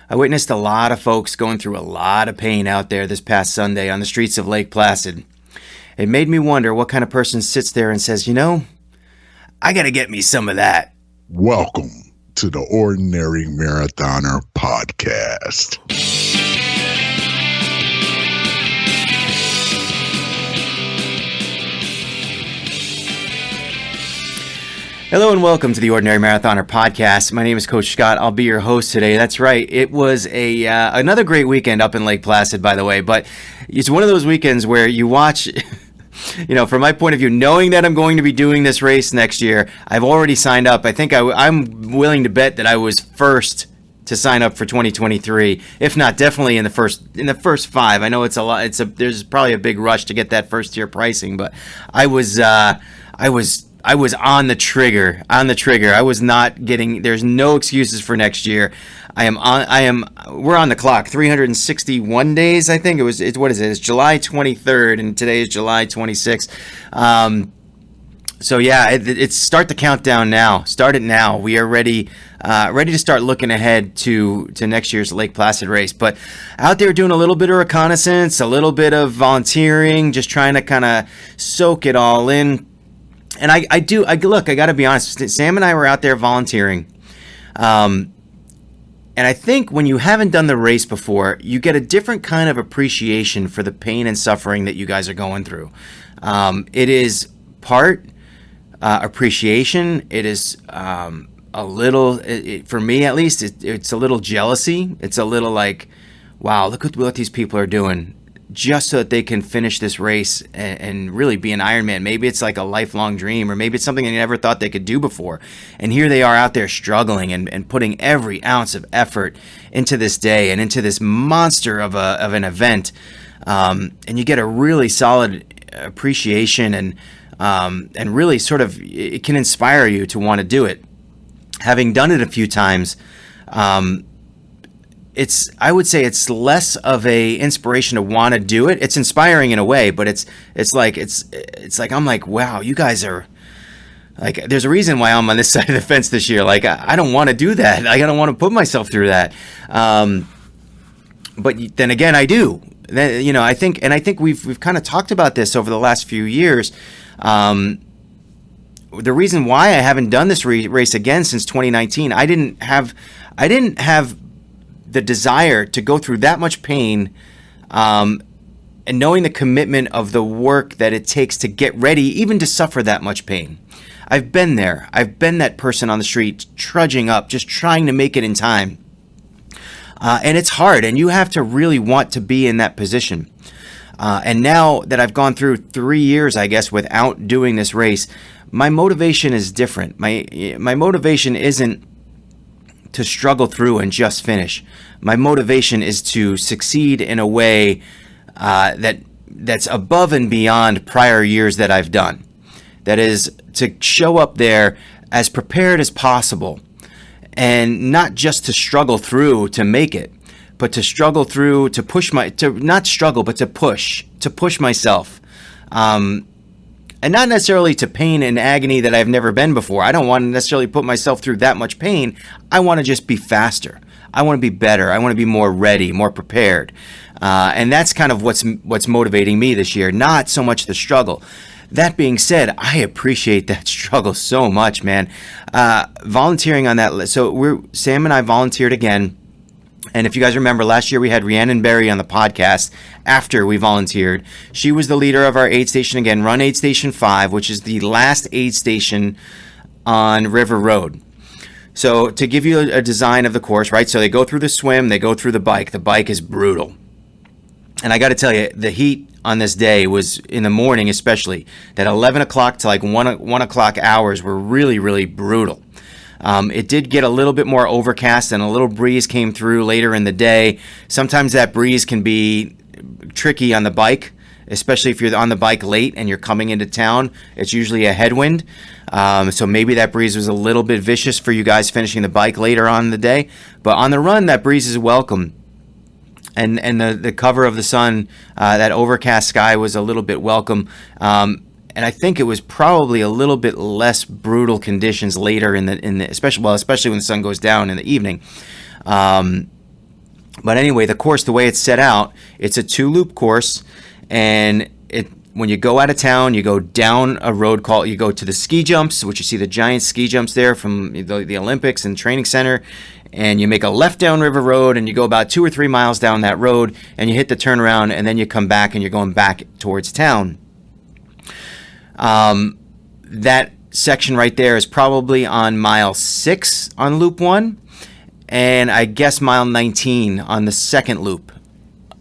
I witnessed a lot of folks going through a lot of pain out there this past Sunday on the streets of Lake Placid. It made me wonder what kind of person sits there and says, I gotta get me some of that. Welcome to the Ordinary Marathoner Podcast. Hello and welcome to the Ordinary Marathoner Podcast. My name is Coach Scott. I'll be your host today. That's right. It was another great weekend up in Lake Placid, by the way. But it's one of those weekends where you watch, from my point of view, knowing that I'm going to be doing this race next year, I've already signed up. I think I'm willing to bet that I was first to sign up for 2023, if not definitely in the first five. I know it's a lot. There's probably a big rush to get that first tier pricing, but I was on the trigger. I was not getting, there's no excuses for next year. We're on the clock, 361 days, I think. It's July 23rd, and today is July 26th. It's start the countdown now. Start it now. We are ready to start looking ahead to next year's Lake Placid race. But out there doing a little bit of reconnaissance, a little bit of volunteering, just trying to kind of soak it all in. And I got to be honest, Sam and I were out there volunteering. And I think when you haven't done the race before, you get a different kind of appreciation for the pain and suffering that you guys are going through. It is part appreciation. It is a little, for me at least, it's a little jealousy. It's a little like, wow, look at what these people are doing, just so that they can finish this race and really be an Ironman. Maybe it's like a lifelong dream, or maybe it's something they never thought they could do before. And here they are out there struggling and putting every ounce of effort into this day and into this monster of an event. And you get a really solid appreciation and really sort of, it can inspire you to want to do it. Having done it a few times, I would say it's less of a inspiration to want to do it. It's inspiring in a way, but it's like I'm like, wow, you guys are like, there's a reason why I'm on this side of the fence this year. Like, I don't want to do that. I don't want to put myself through that. But then again, I do. I think we've kind of talked about this over the last few years. The reason why I haven't done this race again since 2019, I didn't have the desire to go through that much pain, and knowing the commitment of the work that it takes to get ready, even to suffer that much pain. I've been there. I've been that person on the street trudging up, just trying to make it in time. And it's hard, and you have to really want to be in that position. And now that I've gone through 3 years, I guess, without doing this race, my motivation is different. My motivation isn't to struggle through and just finish. My motivation is to succeed in a way that's above and beyond prior years that I've done. That is to show up there as prepared as possible, and not just to struggle through to make it, but to struggle through to push myself. And not necessarily to pain and agony that I've never been before. I don't want to necessarily put myself through that much pain. I want to just be faster. I want to be better. I want to be more ready, more prepared. And that's kind of what's motivating me this year, not so much the struggle. That being said, I appreciate that struggle so much, man. Volunteering on that list. So Sam and I volunteered again. And if you guys remember, last year we had Rhiannon Berry on the podcast after we volunteered. She was the leader of our aid station again, Run Aid Station 5, which is the last aid station on River Road. So to give you a design of the course, right? So they go through the swim, they go through the bike. The bike is brutal. And I got to tell you, the heat on this day was, in the morning especially, that 11 o'clock to like 1 o'clock hours were really, really brutal. It did get a little bit more overcast, and a little breeze came through later in the day. Sometimes that breeze can be tricky on the bike, especially if you're on the bike late and you're coming into town. It's usually a headwind. So maybe that breeze was a little bit vicious for you guys finishing the bike later on in the day. But on the run, that breeze is welcome. And the cover of the sun, that overcast sky was a little bit welcome. And I think it was probably a little bit less brutal conditions later in the especially when the sun goes down in the evening. But anyway, the course, the way it's set out, it's a 2-loop course, and when you go out of town, you go down a road called, you go to the ski jumps, which you see the giant ski jumps there from the Olympics and training center, and you make a left down River Road, and you go about 2 or 3 miles down that road, and you hit the turnaround, and then you come back, and you're going back towards town. That section right there is probably on mile 6 on loop 1, and I guess mile 19 on the second loop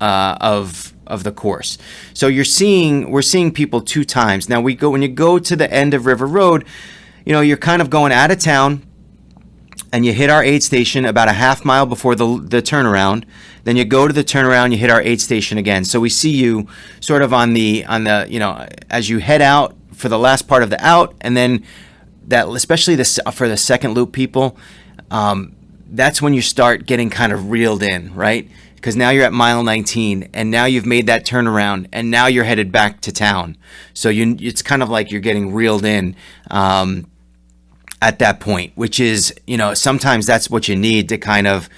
of the course. So we're seeing people 2 times. Now when you go to the end of River Road, you're kind of going out of town, and you hit our aid station about a half mile before the turnaround. Then you go to the turnaround, you hit our aid station again. So we see you sort of on the as you head out for the last part of the out, and then that, especially for the second loop people, that's when you start getting kind of reeled in, right? Because now you're at mile 19, and now you've made that turnaround, and now you're headed back to town. So it's kind of like you're getting reeled in at that point, which is, sometimes that's what you need to kind of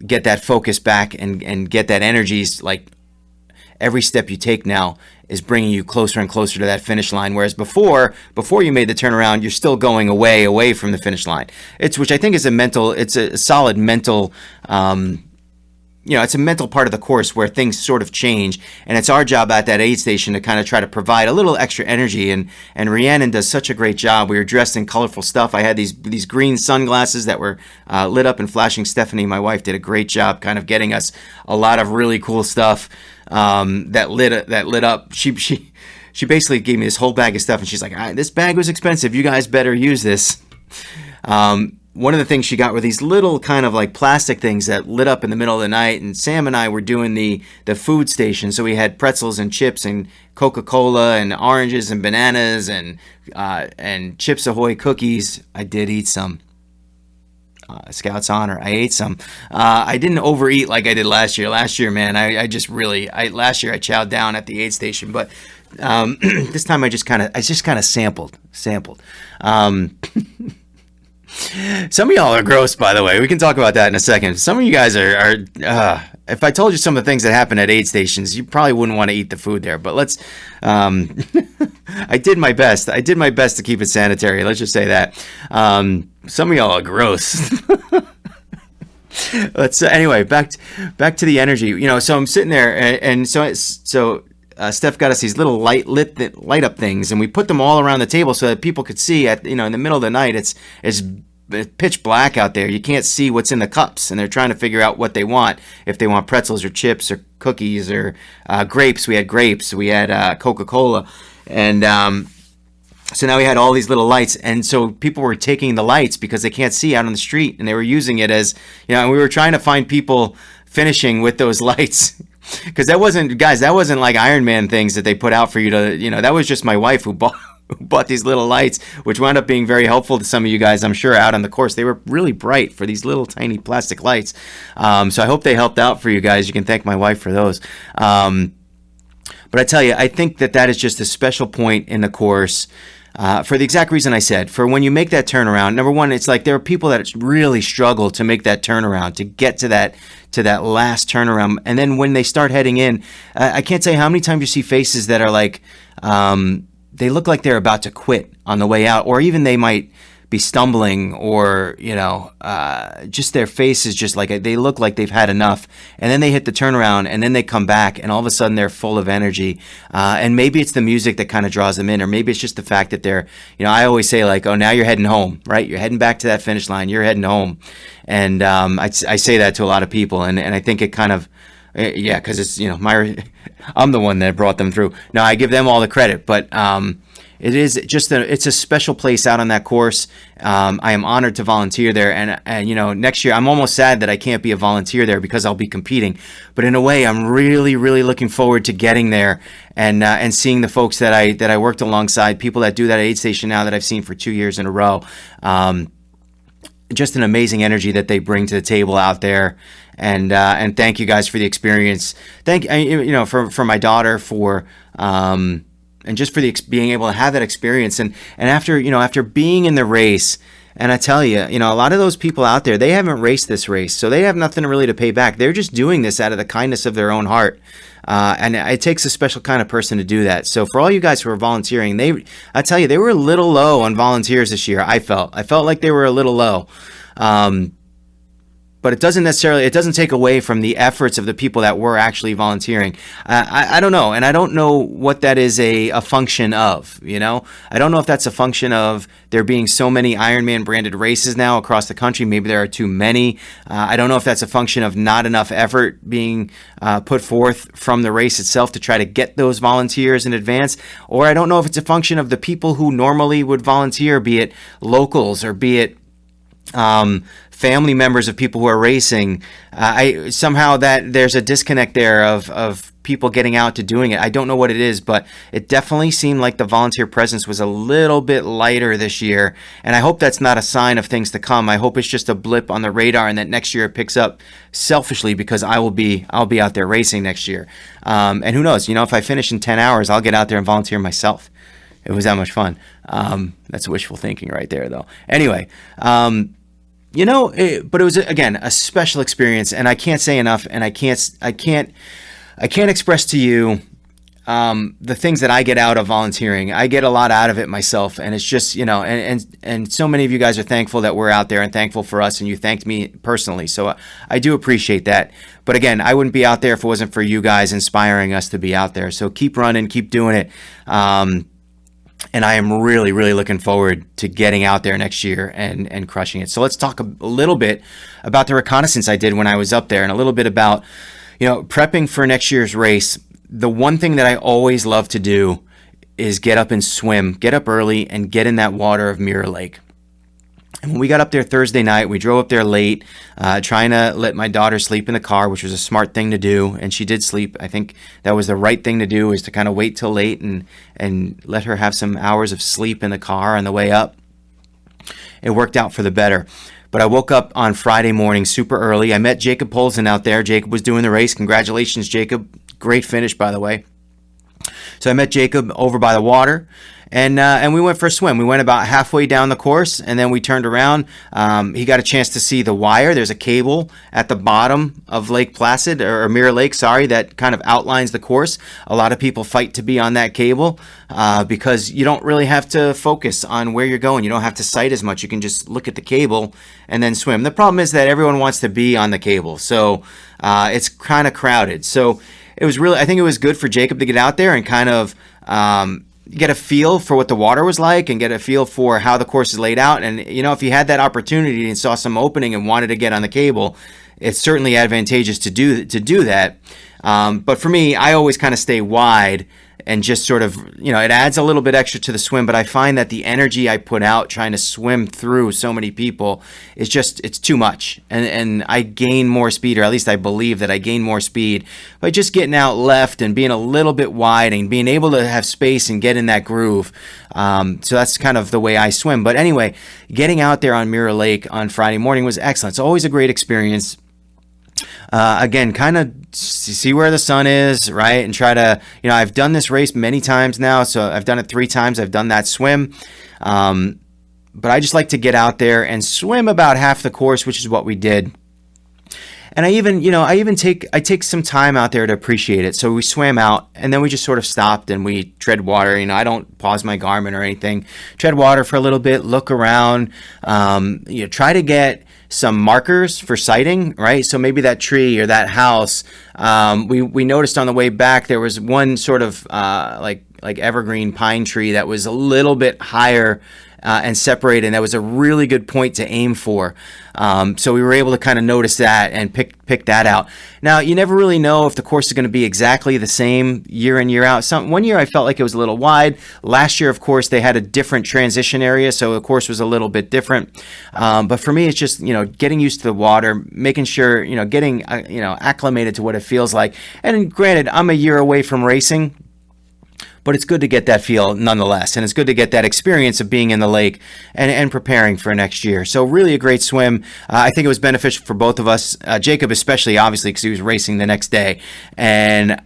get that focus back and get that energy. Like every step you take now is bringing you closer and closer to that finish line. Whereas before you made the turnaround, you're still going away from the finish line. Which I think is it's a solid mental, it's a mental part of the course where things sort of change, and it's our job at that aid station to kind of try to provide a little extra energy. And Rhiannon does such a great job. We were dressed in colorful stuff. I had these green sunglasses that were lit up and flashing. Stephanie, my wife, did a great job kind of getting us a lot of really cool stuff that lit up. She basically gave me this whole bag of stuff, and she's like, "This bag was expensive. You guys better use this." One of the things she got were these little kind of like plastic things that lit up in the middle of the night, and Sam and I were doing the food station, so we had pretzels and chips and Coca-Cola and oranges and bananas and Chips Ahoy cookies. I did eat some. Scout's honor. I ate some. I didn't overeat like I did last year. Last year, man, last year I chowed down at the aid station, but this time I just kind of sampled. Some of y'all are gross, by the way. We can talk about that in a second. Some of you guys are if I told you some of the things that happen at aid stations, you probably wouldn't want to eat the food there. But let's, I did my best. I did my best to keep it sanitary. Let's just say that. Some of y'all are gross. Let's, anyway, back to the energy. So I'm sitting there, and so Steph got us these little light up things, and we put them all around the table so that people could see. In the middle of the night, it's pitch black out there. You can't see what's in the cups, and they're trying to figure out what they want. If they want pretzels or chips or cookies or grapes. We had grapes. We had Coca-Cola, and so now we had all these little lights, and so people were taking the lights because they can't see out on the street, and they were using it as and we were trying to find people finishing with those lights. Because that wasn't like Ironman things that they put out for you to, that was just my wife who bought these little lights, which wound up being very helpful to some of you guys, I'm sure, out on the course. They were really bright for these little tiny plastic lights. So I hope they helped out for you guys. You can thank my wife for those. But I tell you, I think that is just a special point in the course. For the exact reason I said, for when you make that turnaround, number one, it's like there are people that really struggle to make that turnaround, to get to that last turnaround. And then when they start heading in, I can't say how many times you see faces that are like, they look like they're about to quit on the way out, or even they might be stumbling, or, just their face is just like, they look like they've had enough. And then they hit the turnaround, and then they come back, and all of a sudden they're full of energy. And maybe it's the music that kind of draws them in, or maybe it's just the fact that they're, I always say like, oh, now you're heading home, right? You're heading back to that finish line. You're heading home. And I say that to a lot of people. And I think it kind of, because it's, I'm the one that brought them through. No, I give them all the credit, but it is just it's a special place out on that course. I am honored to volunteer there, and next year I'm almost sad that I can't be a volunteer there because I'll be competing. But in a way, I'm really, really looking forward to getting there and seeing the folks that I worked alongside, people that do that aid station now that I've seen for 2 years in a row. Just an amazing energy that they bring to the table out there, and thank you guys for the experience. Thank for my daughter for. And just for being able to have that experience, and after being in the race, And I tell you, a lot of those people out there, they haven't raced this race, so they have nothing really to pay back. They're just doing this out of the kindness of their own heart. And it takes a special kind of person to do that. So for all you guys who are volunteering, I tell you, they were a little low on volunteers this year. I felt like they were a little low. But it doesn't take away from the efforts of the people that were actually volunteering. I don't know. And I don't know what that is a function of, I don't know if that's a function of there being so many Ironman branded races now across the country. Maybe there are too many. I don't know if that's a function of not enough effort being put forth from the race itself to try to get those volunteers in advance. Or I don't know if it's a function of the people who normally would volunteer, be it locals or be it family members of people who are racing. Somehow that there's a disconnect there of people getting out to doing it. I don't know what it is, but it definitely seemed like the volunteer presence was a little bit lighter this year. And I hope that's not a sign of things to come. I hope it's just a blip on the radar and that next year it picks up, selfishly, because I'll be out there racing next year. And who knows, if I finish in 10 hours, I'll get out there and volunteer myself. It was that much fun. That's wishful thinking right there, though. Anyway, but it was, again, a special experience, and I can't say enough, and I can't express to you the things that I get out of volunteering. I get a lot out of it myself, and it's just, and so many of you guys are thankful that we're out there and thankful for us, and you thanked me personally, so I do appreciate that. But again, I wouldn't be out there if it wasn't for you guys inspiring us to be out there, so keep running, keep doing it. And I am really, really looking forward to getting out there next year and crushing it. So let's talk a little bit about the reconnaissance I did when I was up there, and a little bit about, prepping for next year's race. The one thing that I always love to do is get up and swim, get up early and get in that water of Mirror Lake. And when we got up there Thursday night, we drove up there late, trying to let my daughter sleep in the car, which was a smart thing to do. And she did sleep. I think that was the right thing to do, is to kind of wait till late and let her have some hours of sleep in the car on the way up. It worked out for the better. But I woke up on Friday morning super early. I met Jacob Polson out there. Jacob was doing the race. Congratulations, Jacob. Great finish, by the way. So I met Jacob over by the water. And we went for a swim. We went about halfway down the course, and then we turned around. He got a chance to see the wire. There's a cable at the bottom of Lake Placid, or Mirror Lake, that kind of outlines the course. A lot of people fight to be on that cable because you don't really have to focus on where you're going. You don't have to sight as much. You can just look at the cable and then swim. The problem is that everyone wants to be on the cable, so it's kind of crowded. So I think it was good for Jacob to get out there and kind of get a feel for what the water was like and get a feel for how the course is laid out. And, if you had that opportunity and saw some opening and wanted to get on the cable, it's certainly advantageous to do that. But for me, I always kind of stay wide and just sort of, it adds a little bit extra to the swim, but I find that the energy I put out trying to swim through so many people is it's too much. And I gain more speed, or at least I believe that I gain more speed by just getting out left and being a little bit wide and being able to have space and get in that groove. So that's kind of the way I swim. But anyway, getting out there on Mirror Lake on Friday morning was excellent. It's always a great experience. Again, kind of see where the sun is, right? And try to, I've done this race many times now, so I've done it 3 times. I've done that swim. But I just like to get out there and swim about half the course, which is what we did. And I take some time out there to appreciate it. So we swam out, and then we just sort of stopped and we tread water. I don't pause my Garmin or anything. Tread water for a little bit, look around, try to get some markers for sighting, right? So maybe that tree or that house, we noticed on the way back there was one sort of like evergreen pine tree that was a little bit higher and separated, and that was a really good point to aim for. So we were able to kind of notice that and pick that out. Now, you never really know if the course is going to be exactly the same year in, year out. One year I felt like it was a little wide. Last year, of course, they had a different transition area, so the course was a little bit different. But for me, it's just, getting used to the water, making sure, getting, acclimated to what it feels like. And granted, I'm a year away from racing, but it's good to get that feel nonetheless, and it's good to get that experience of being in the lake and preparing for next year. So really a great swim. I think it was beneficial for both of us, Jacob especially, obviously, because he was racing the next day. And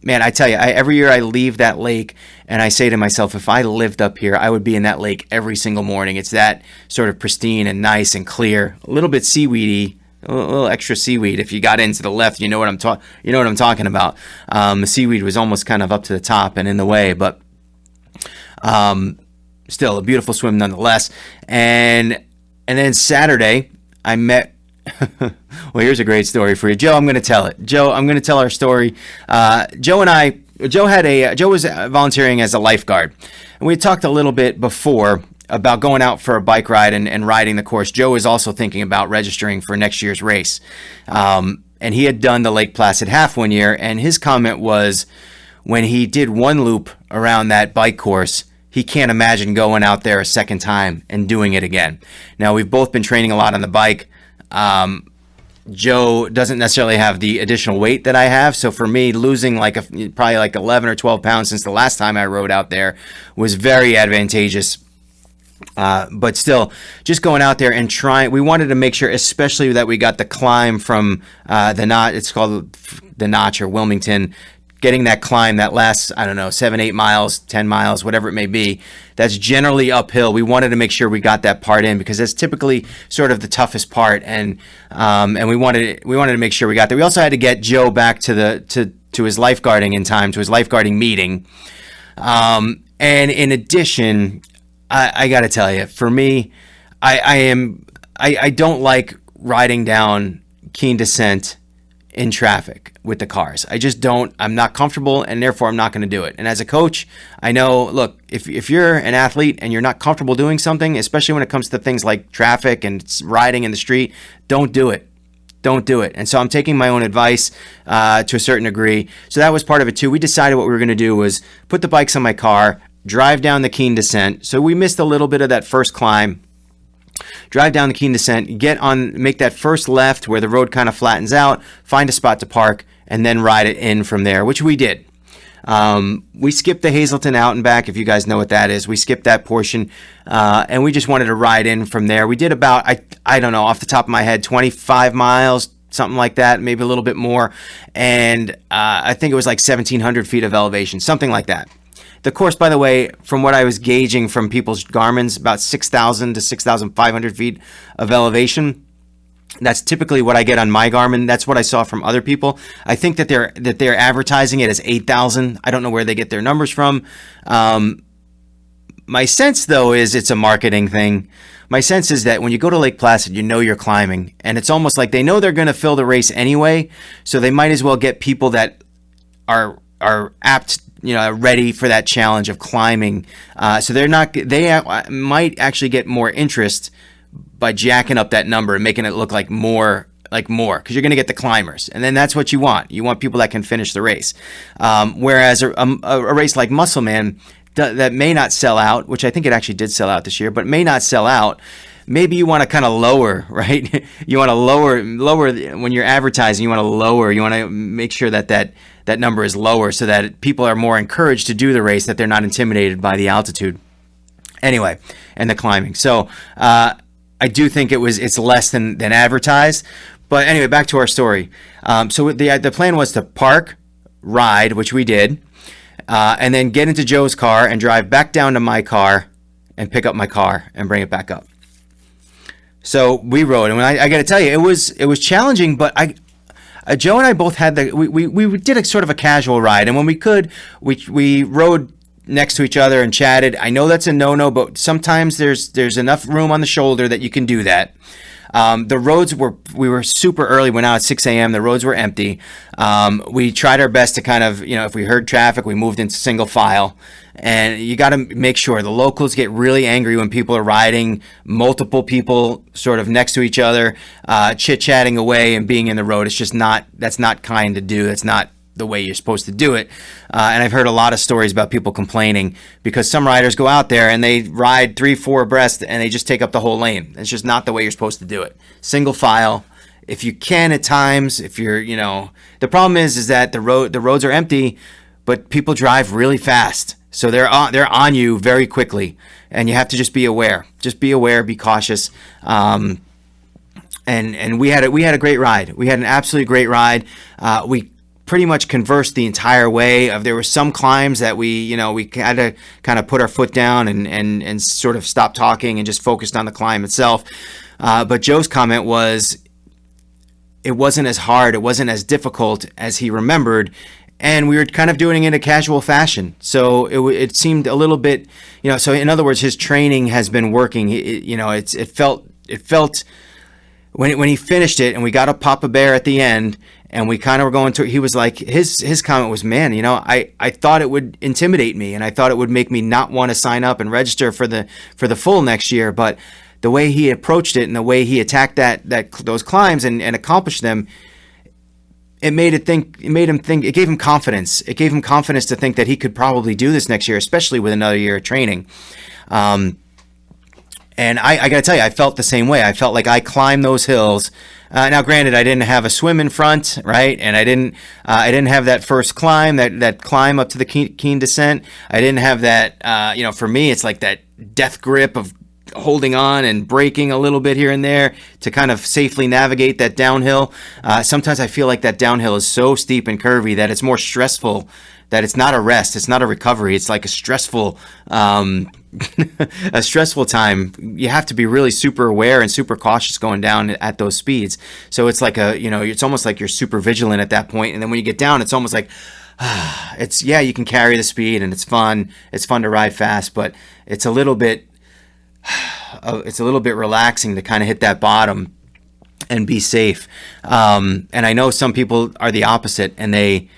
man, I tell you, every year I leave that lake and I say to myself, if I lived up here, I would be in that lake every single morning. It's that sort of pristine and nice and clear, a little bit seaweedy, a little extra seaweed. If you got into the left, you know what I'm talking about. The seaweed was almost kind of up to the top and in the way, but still a beautiful swim nonetheless. And then Saturday, I met. Well, here's a great story for you, Joe. I'm going to tell it. Joe, I'm going to tell our story. Joe was volunteering as a lifeguard, and we had talked a little bit before about going out for a bike ride and riding the course. Joe is also thinking about registering for next year's race, and he had done the Lake Placid half one year, and his comment was, when he did one loop around that bike course, he can't imagine going out there a second time and doing it again. Now, we've both been training a lot on the bike. Joe doesn't necessarily have the additional weight that I have, so for me, losing probably 11 or 12 pounds since the last time I rode out there was very advantageous. But still, just going out there and trying, we wanted to make sure, especially that we got the climb from the Notch, it's called the Notch or Wilmington, getting that climb that lasts, 7, 8 miles, 10 miles, whatever it may be. That's generally uphill. We wanted to make sure we got that part in because that's typically sort of the toughest part, and we wanted to make sure we got there. We also had to get Joe back to his lifeguarding in time, to his lifeguarding meeting. And in addition, I got to tell you, for me, I don't like riding down Keene Descent in traffic with the cars. I just don't. I'm not comfortable, and therefore I'm not going to do it. And as a coach, I know, look, if you're an athlete and you're not comfortable doing something, especially when it comes to things like traffic and riding in the street, don't do it. Don't do it. And so I'm taking my own advice to a certain degree. So that was part of it too. We decided what we were going to do was put the bikes on my car, drive down the Keene Descent. So we missed a little bit of that first climb. Drive down the Keene Descent, make that first left where the road kind of flattens out, find a spot to park, and then ride it in from there, which we did. We skipped the Hazleton out and back, if you guys know what that is. We skipped that portion, and we just wanted to ride in from there. We did about, I don't know, off the top of my head, 25 miles, something like that, maybe a little bit more. And I think it was like 1,700 feet of elevation, something like that. The course, by the way, from what I was gauging from people's Garmin's, about 6,000 to 6,500 feet of elevation. That's typically what I get on my Garmin. That's what I saw from other people. I think that they're advertising it as 8,000. I don't know where they get their numbers from. My sense, though, is it's a marketing thing. My sense is that when you go to Lake Placid, you know you're climbing, and it's almost like they know they're going to fill the race anyway, so they might as well get people that are apt, ready for that challenge of climbing. So they might actually get more interest by jacking up that number and making it look like more, because you're going to get the climbers. And then that's what you want. You want people that can finish the race. Whereas a race like Muscle Man that may not sell out, which I think it actually did sell out this year, but may not sell out. Maybe you want to kind of lower, right? You want to lower when you're advertising. You want to lower. You want to make sure that number is lower so that people are more encouraged to do the race, that they're not intimidated by the altitude. Anyway, and the climbing. So I do think it's less than advertised. But anyway, back to our story. So the plan was to park, ride, which we did, and then get into Joe's car and drive back down to my car and pick up my car and bring it back up. So we rode, and I got to tell you, it was challenging, but Joe and I both had we did a sort of a casual ride, and when we could, we rode next to each other and chatted. I know that's a no-no, but sometimes there's enough room on the shoulder that you can do that. The roads we were super early, went out at 6 a.m. The roads were empty. We tried our best to kind of, if we heard traffic, we moved into single file. And you got to make sure. The locals get really angry when people are riding, multiple people sort of next to each other, chit-chatting away and being in the road. It's just that's not kind to do. That's not the way you're supposed to do it. And I've heard a lot of stories about people complaining because some riders go out there and they ride 3-4 abreast and they just take up the whole lane. It's just not the way you're supposed to do it. Single file. If you can at times, if you're, the problem is that the roads are empty, but people drive really fast. So they're on you very quickly, and you have to just be aware. Just be aware, be cautious. And we had a great ride. We had an absolutely great ride. We pretty much conversed the entire way. There were some climbs that we had to kind of put our foot down and sort of stop talking and just focused on the climb itself. But Joe's comment was, it wasn't as hard, it wasn't as difficult as he remembered, and we were kind of doing it in a casual fashion. So it seemed a little bit, so in other words, his training has been working. It felt when he finished it and we got a Papa Bear at the end and we kind of were going to, he was like, his comment was, man, I thought it would intimidate me and I thought it would make me not want to sign up and register for the full next year. But the way he approached it and the way he attacked those climbs and accomplished them, it gave him confidence. It gave him confidence to think that he could probably do this next year, especially with another year of training. And I got to tell you, I felt the same way. I felt like I climbed those hills. Now, granted, I didn't have a swim in front, right? And I didn't have that first climb, that climb up to the Keene descent. I didn't have that, for me, it's like that death grip of holding on and braking a little bit here and there to kind of safely navigate that downhill. Sometimes I feel like that downhill is so steep and curvy that it's more stressful, that it's not a rest, it's not a recovery, it's like a stressful a stressful time. You have to be really super aware and super cautious going down at those speeds. So it's like it's almost like you're super vigilant at that point. And then when you get down, it's almost like you can carry the speed and it's fun to ride fast, but it's a little bit relaxing to kind of hit that bottom and be safe. And I know some people are the opposite and they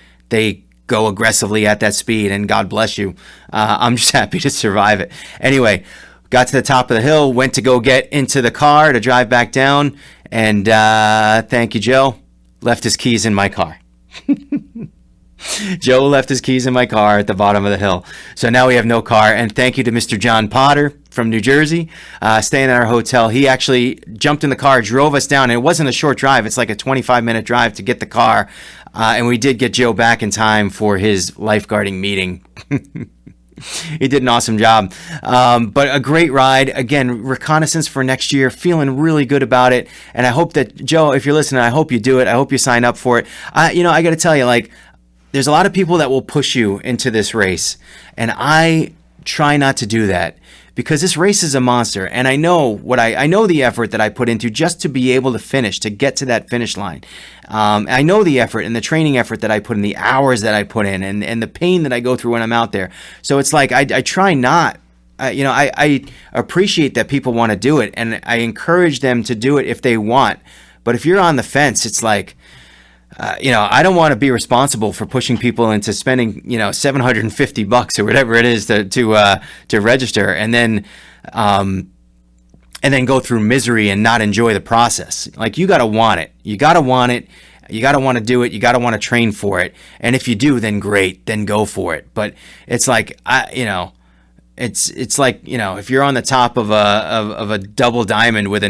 go aggressively at that speed, and God bless you. I'm just happy to survive it. Anyway, got to the top of the hill, went to go get into the car to drive back down, and thank you, Joe, left his keys in my car. Joe left his keys in my car at the bottom of the hill. So now we have no car. And thank you to Mr. John Potter from New Jersey, staying at our hotel. He actually jumped in the car, drove us down. And it wasn't a short drive. It's like a 25-minute drive to get the car. And we did get Joe back in time for his lifeguarding meeting. He did an awesome job. But a great ride. Again, reconnaissance for next year. Feeling really good about it. And I hope that, Joe, if you're listening, I hope you do it. I hope you sign up for it. I got to tell you, there's a lot of people that will push you into this race, and I try not to do that because this race is a monster, and I know I know the effort that I put into just to be able to finish, to get to that finish line. I know the effort and the training effort that I put in, the hours that I put in, and the pain that I go through when I'm out there. So it's like I try not. I appreciate that people want to do it, and I encourage them to do it if they want. But if you're on the fence, it's like, I don't want to be responsible for pushing people into spending, $750 or whatever it is to register, and then go through misery and not enjoy the process. Like, you got to want it. You got to want it. You got to want to do it. You got to want to train for it. And if you do, then great, then go for it. But it's like, it's like, if you're on the top of a double diamond with a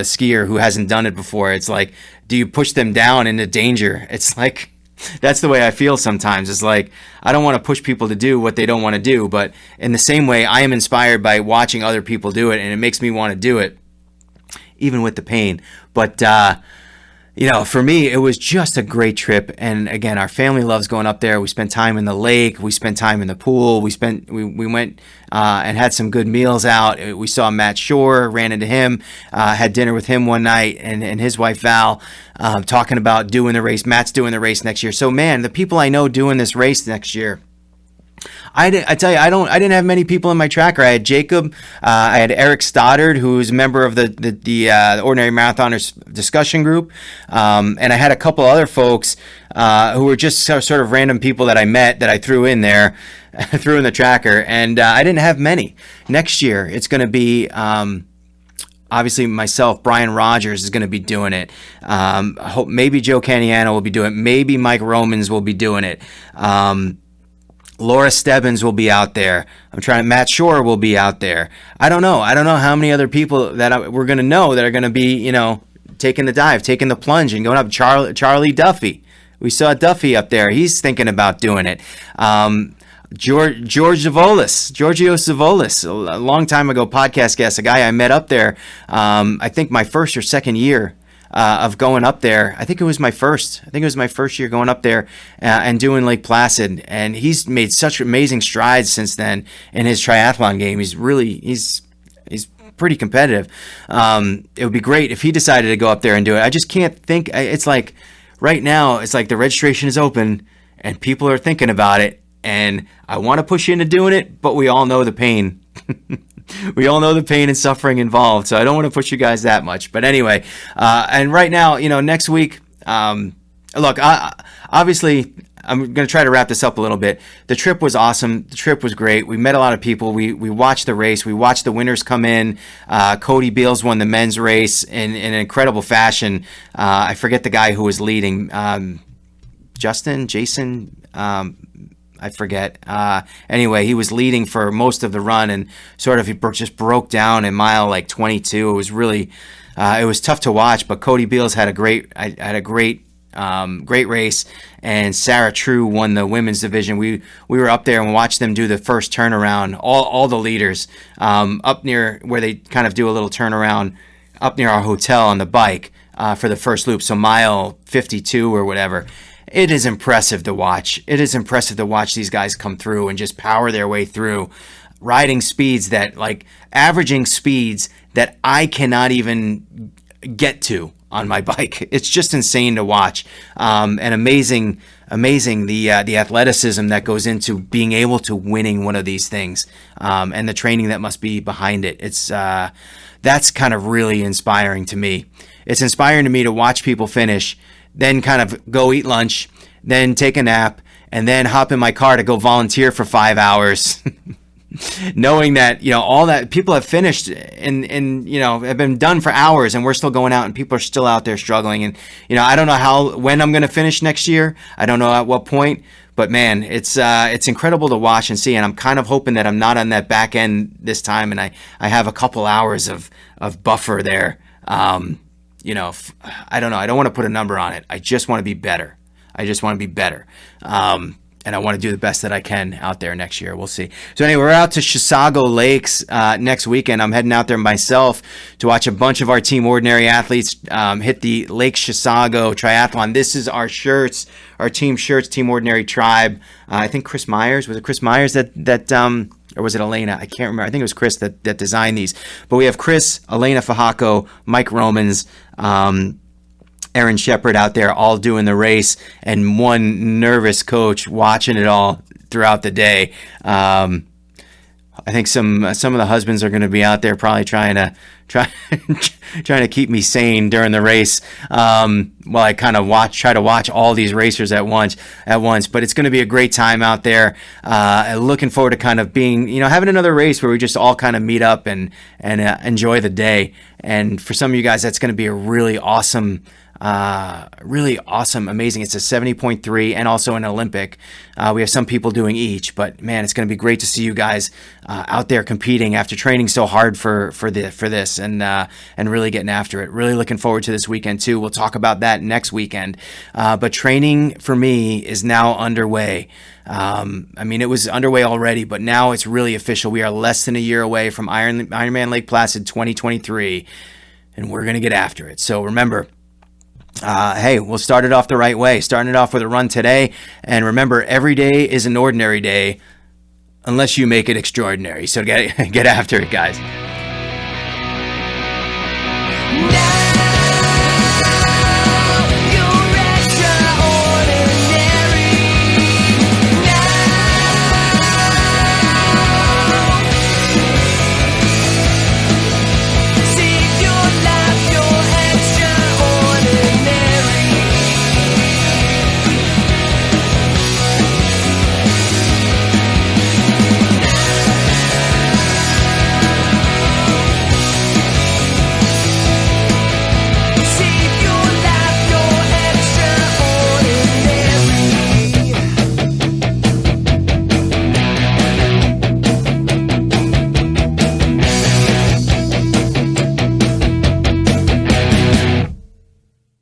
skier who hasn't done it before, it's like, do you push them down into danger? It's like, that's the way I feel sometimes. It's like, I don't want to push people to do what they don't want to do, but in the same way, I am inspired by watching other people do it, and it makes me want to do it, even with the pain. But for me, it was just a great trip. And again, our family loves going up there. We spent time in the lake. We spent time in the pool. We went and had some good meals out. We saw Matt Shore, ran into him, had dinner with him one night, and his wife Val, talking about doing the race. Matt's doing the race next year. So man, the people I know doing this race next year, I tell you, I didn't have many people in my tracker. I had Jacob, I had Eric Stoddard, who's a member of the Ordinary Marathoners discussion group, and I had a couple other folks who were just sort of random people that I met that I threw in there, threw in the tracker, and I didn't have many. Next year, it's going to be obviously myself. Brian Rogers is going to be doing it. Hope maybe Joe Caniano will be doing it. Maybe Mike Romans will be doing it. Laura Stebbins will be out there. Matt Shore will be out there. I don't know how many other people that we're going to know that are going to be, taking the dive, taking the plunge and going up. Charlie Duffy. We saw Duffy up there. He's thinking about doing it. Giorgio Zavolis, a long time ago podcast guest, a guy I met up there, I think my first or second year of going up there. I think it was my first year going up there and doing Lake Placid. And he's made such amazing strides since then in his triathlon game. He's pretty competitive. It would be great if he decided to go up there and do it. I just can't think. It's like right now, it's like the registration is open and people are thinking about it. And I want to push you into doing it, but we all know the pain. We all know the pain and suffering involved, so I don't want to push you guys that much. But anyway, and right now, next week, look, obviously, I'm going to try to wrap this up a little bit. The trip was awesome. The trip was great. We met a lot of people. We watched the race. We watched the winners come in. Cody Beals won the men's race in an incredible fashion. I forget the guy who was leading. Jason, I forget. Anyway, he was leading for most of the run and sort of he just broke down in mile like 22. It was really, it was tough to watch, but Cody Beals had a great race, and Sarah True won the women's division. We were up there and watched them do the first turnaround. All the leaders up near where they kind of do a little turnaround up near our hotel on the bike for the first loop. So mile 52 or whatever. It is impressive to watch. It is impressive to watch these guys come through and just power their way through, riding speeds that, like, averaging speeds that I cannot even get to on my bike. It's just insane to watch, and amazing the athleticism that goes into being able to winning one of these things, and the training that must be behind it. It's that's kind of really inspiring to me. It's inspiring to me to watch people finish, then kind of go eat lunch, then take a nap, and then hop in my car to go volunteer for 5 hours, knowing that, all that people have finished and have been done for hours, and we're still going out and people are still out there struggling. And, I don't know when I'm going to finish next year. I don't know at what point, but man, it's incredible to watch and see. And I'm kind of hoping that I'm not on that back end this time. And I have a couple hours of buffer there. I don't know. I don't want to put a number on it. I just want to be better. And I want to do the best that I can out there next year. We'll see. So anyway, we're out to Chisago Lakes next weekend. I'm heading out there myself to watch a bunch of our Team Ordinary athletes hit the Lake Chisago Triathlon. This is our shirts, our team shirts, Team Ordinary Tribe. I think Chris Myers, was it Chris Myers that or was it Elena? I can't remember. I think it was Chris that designed these. But we have Chris, Elena Fajaco, Mike Romans, Aaron Shepard out there all doing the race, and one nervous coach watching it all throughout the day. I think some of the husbands are going to be out there probably trying to keep me sane during the race, while I kind of try to watch all these racers at once. But it's going to be a great time out there. Looking forward to kind of being, having another race where we just all kind of meet up and enjoy the day. And for some of you guys, that's going to be a really awesome, amazing. It's a 70.3 and also an Olympic. We have some people doing each, but man, it's going to be great to see you guys out there competing after training so hard for this and really getting after it. Really looking forward to this weekend too. We'll talk about that next weekend. But training for me is now underway. It was underway already, but now it's really official. We are less than a year away from Ironman Lake Placid 2023, and we're going to get after it. So remember, hey, we'll start it off the right way. Starting it off with a run today. And remember, every day is an ordinary day unless you make it extraordinary. So get after it, guys. Now